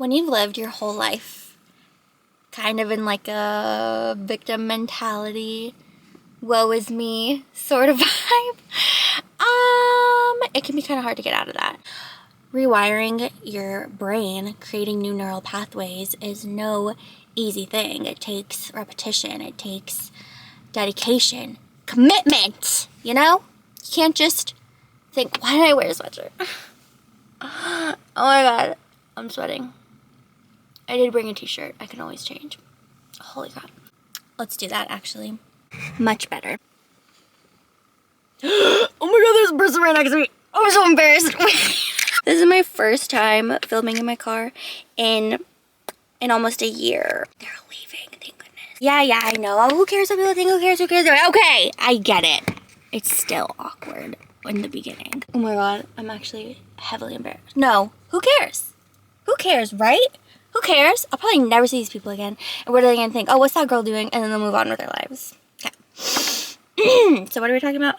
when you've lived your whole life kind of in like a victim mentality, woe is me sort of vibe, it can be kind of hard to get out of that. Rewiring your brain, creating new neural pathways is no easy thing. It takes repetition, it takes dedication, commitment, you know? You can't just think, why did I wear a sweatshirt? Oh my god, I'm sweating. I did bring a t-shirt. I can always change. Holy crap. Let's do that, actually. Much better. Oh my god, there's a person right next to me. I'm so embarrassed. This is my first time filming in my car in almost a year. They're leaving, thank goodness. Yeah, I know. Oh, who cares what people think? Who cares? Who cares? Okay, I get it. It's still awkward in the beginning. Oh my god, I'm actually heavily embarrassed. No, who cares? Who cares, right? Who cares? I'll probably never see these people again. And what are they gonna think? Oh, what's that girl doing? And then they'll move on with their lives. Okay. So what are we talking about?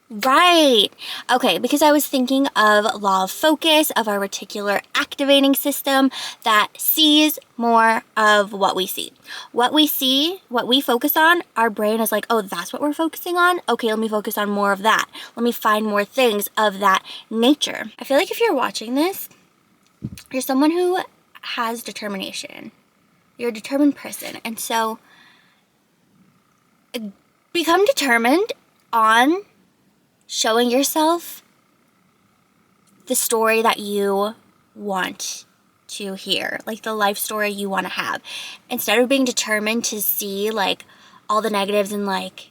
Right. Okay, because I was thinking of law of focus, of our reticular activating system that sees more of what we see. What we see, what we focus on, our brain is like, oh, that's what we're focusing on? Okay, let me focus on more of that. Let me find more things of that nature. I feel like if you're watching this, you're someone who has determination. You're a determined person. And so become determined on showing yourself the story that you want to hear, like the life story you want to have. Instead of being determined to see like all the negatives and like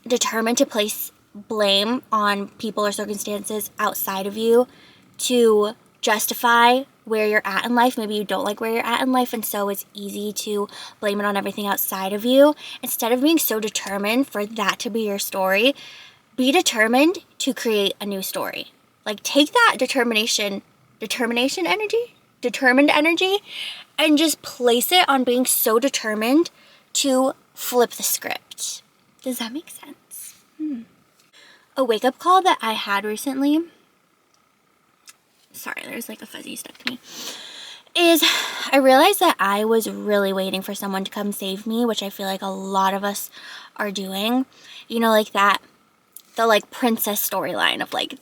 determined to place blame on people or circumstances outside of you to justify where you're at in life. Maybe you don't like where you're at in life, and so it's easy to blame it on everything outside of you. Instead of being so determined for that to be your story, be determined to create a new story. Like, take that determined energy, and just place it on being so determined to flip the script. Does that make sense? A wake-up call that I had recently, sorry, there's like a fuzzy stuck to me, is I realized that I was really waiting for someone to come save me, which I feel like a lot of us are doing. You know, like that, the like princess storyline of like,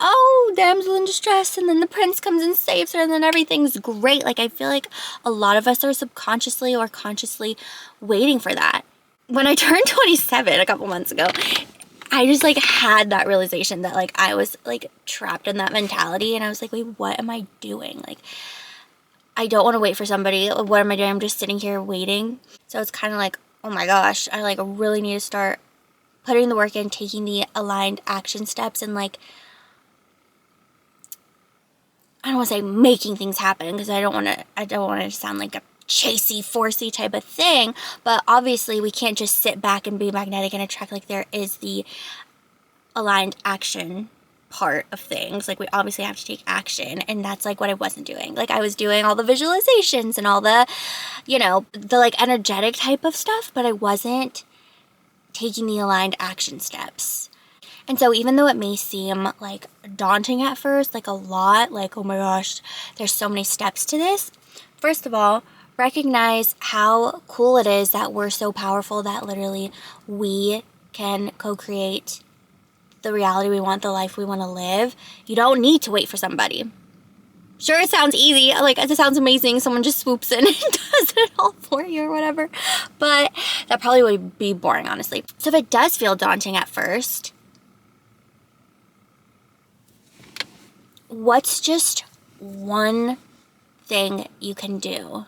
oh, damsel in distress, and then the prince comes and saves her, and then everything's great. Like, I feel like a lot of us are subconsciously or consciously waiting for that. When I turned 27 a couple months ago, I just like had that realization that like I was like trapped in that mentality, and I was like, wait, what am I doing? Like, I don't want to wait for somebody. What am I doing? I'm just sitting here waiting. So it's kind of like, oh my gosh, I like really need to start putting the work in, taking the aligned action steps, and like, I don't want to say making things happen, because I don't want to sound like a chasey, forcey type of thing, but obviously we can't just sit back and be magnetic and attract. Like, there is the aligned action part of things. Like, we obviously have to take action, and that's like what I wasn't doing. Like, I was doing all the visualizations and all the, you know, the like energetic type of stuff, but I wasn't taking the aligned action steps. And so even though it may seem like daunting at first, like a lot, like, oh my gosh, there's so many steps to this, first of all, recognize how cool it is that we're so powerful that literally we can co-create the reality we want, the life we want to live. You don't need to wait for somebody. Sure, it sounds easy, like it sounds amazing, someone just swoops in and does it all for you or whatever, but that probably would be boring, honestly. So if it does feel daunting at first, what's just one thing you can do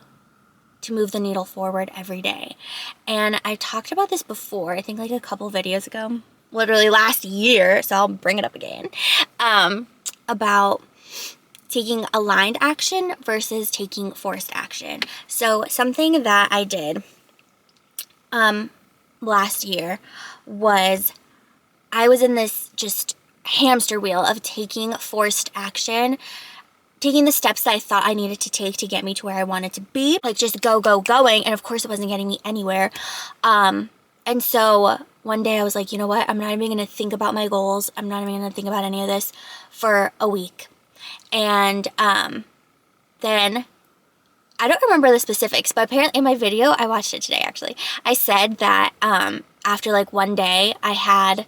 to move the needle forward every day? And I talked about this before, I think like a couple videos ago, literally last year, so I'll bring it up again, about taking aligned action versus taking forced action. So something that I did last year was I was in this just hamster wheel of taking forced action, taking the steps that I thought I needed to take to get me to where I wanted to be, like just going, and of course it wasn't getting me anywhere. And so one day I was like, you know what, I'm not even gonna think about my goals, I'm not even gonna think about any of this for a week. And then I don't remember the specifics, but apparently in my video, I watched it today actually, I said that after like one day I had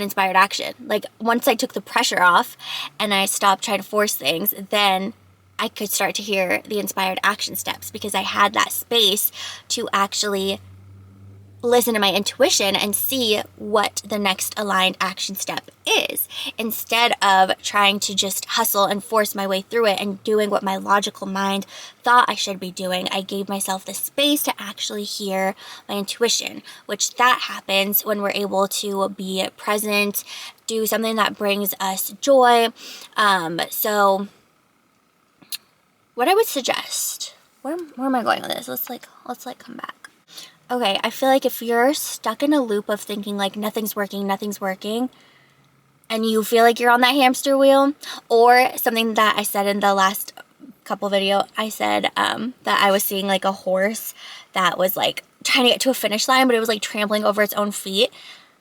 inspired action. Like once I took the pressure off and I stopped trying to force things, then I could start to hear the inspired action steps because I had that space to actually listen to my intuition and see what the next aligned action step is, instead of trying to just hustle and force my way through it and doing what my logical mind thought I should be doing. I gave myself the space to actually hear my intuition, which that happens when we're able to be present, do something that brings us joy. So what I would suggest, where am I going with this? Let's come back. Okay, I feel like if you're stuck in a loop of thinking like nothing's working, and you feel like you're on that hamster wheel, or something that I said in the last couple video, I said that I was seeing like a horse that was like trying to get to a finish line, but it was like trampling over its own feet.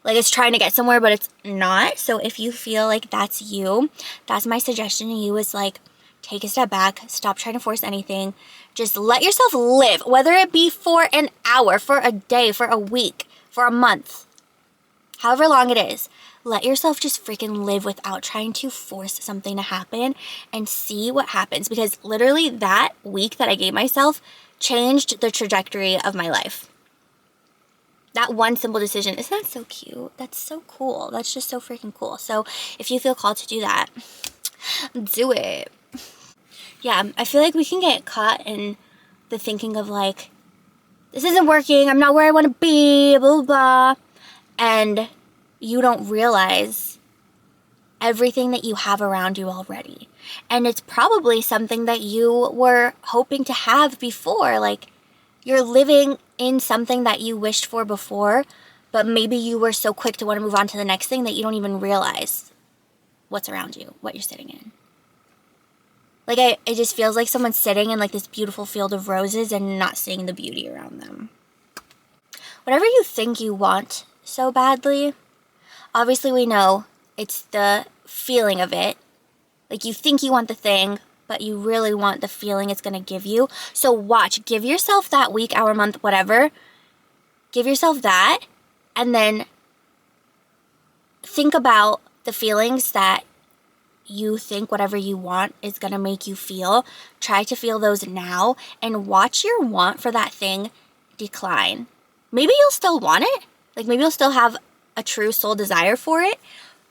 Like it's trying to get somewhere, but it's not. So if you feel like that's you, that's my suggestion to you, is like, take a step back, stop trying to force anything. Just let yourself live, whether it be for an hour, for a day, for a week, for a month, however long it is. Let yourself just freaking live without trying to force something to happen, and see what happens. Because literally that week that I gave myself changed the trajectory of my life. That one simple decision. Isn't that so cute? That's so cool. That's just so freaking cool. So if you feel called to do that, do it. Yeah, I feel like we can get caught in the thinking of like, this isn't working, I'm not where I want to be, blah, blah, blah. And you don't realize everything that you have around you already. And it's probably something that you were hoping to have before. Like, you're living in something that you wished for before, but maybe you were so quick to want to move on to the next thing that you don't even realize what's around you, what you're sitting in. Like, it just feels like someone's sitting in like this beautiful field of roses and not seeing the beauty around them. Whatever you think you want so badly, obviously we know it's the feeling of it. Like, you think you want the thing, but you really want the feeling it's going to give you. So watch, give yourself that week, hour, month, whatever. Give yourself that, and then think about the feelings that you think whatever you want is going to make you feel. Try to feel those now, and watch your want for that thing decline. Maybe you'll still want it. Like, maybe you'll still have a true soul desire for it,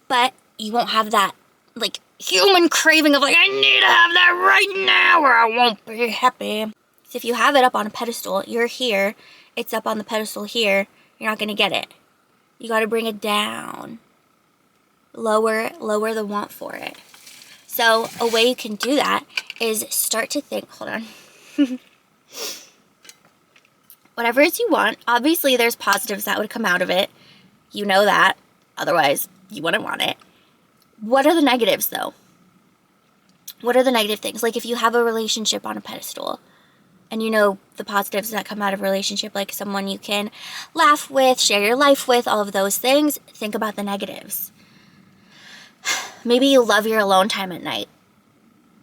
but you won't have that like human craving of like, I need to have that right now or I won't be happy. So if you have it up on a pedestal, you're here, it's up on the pedestal here, you're not going to get it. You got to bring it down. Lower the want for it. So a way you can do that is start to think, hold on. Whatever it is you want, obviously there's positives that would come out of it. You know that, otherwise you wouldn't want it. What are the negatives though? What are the negative things? Like if you have a relationship on a pedestal and you know the positives that come out of a relationship, like someone you can laugh with, share your life with, all of those things, think about the negatives. Maybe you love your alone time at night,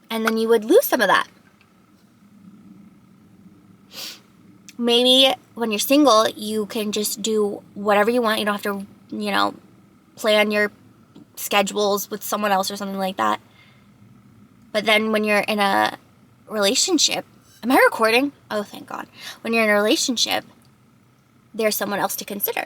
and then you would lose some of that. Maybe when you're single, you can just do whatever you want. You don't have to, plan your schedules with someone else or something like that. But then when you're in a relationship, am I recording? Oh, thank God. When you're in a relationship, there's someone else to consider.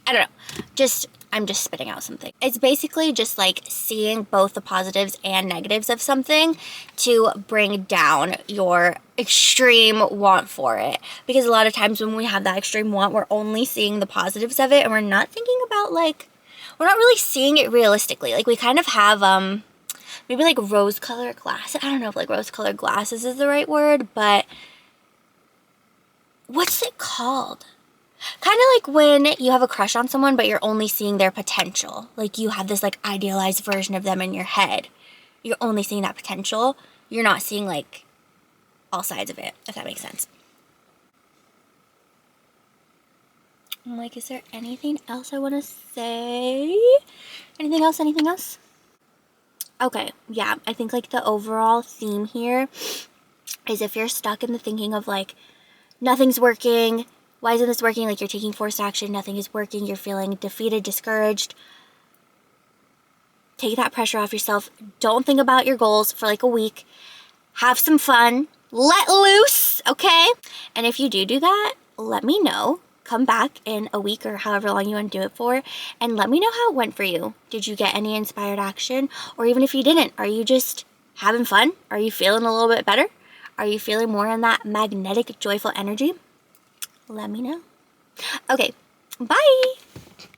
I don't know. I'm just spitting out something. It's basically just like seeing both the positives and negatives of something to bring down your extreme want for it. Because a lot of times when we have that extreme want, we're only seeing the positives of it and we're not thinking about we're not really seeing it realistically. Like we kind of have maybe like rose-colored glasses. I don't know if like rose-colored glasses is the right word, but what's it called? Kind of like when you have a crush on someone, but you're only seeing their potential. Like you have this like idealized version of them in your head. You're only seeing that potential. You're not seeing like all sides of it, if that makes sense. I'm like, is there anything else I want to say? Anything else? Okay, yeah, I think like the overall theme here is if you're stuck in the thinking of like, nothing's working, why isn't this working? Like you're taking forced action, nothing is working, you're feeling defeated, discouraged. Take that pressure off yourself. Don't think about your goals for like a week. Have some fun. Let loose, okay? And if you do that, let me know. Come back in a week or however long you want to do it for, and let me know how it went for you. Did you get any inspired action? Or even if you didn't, are you just having fun? Are you feeling a little bit better? Are you feeling more in that magnetic, joyful energy? Let me know. Okay, bye!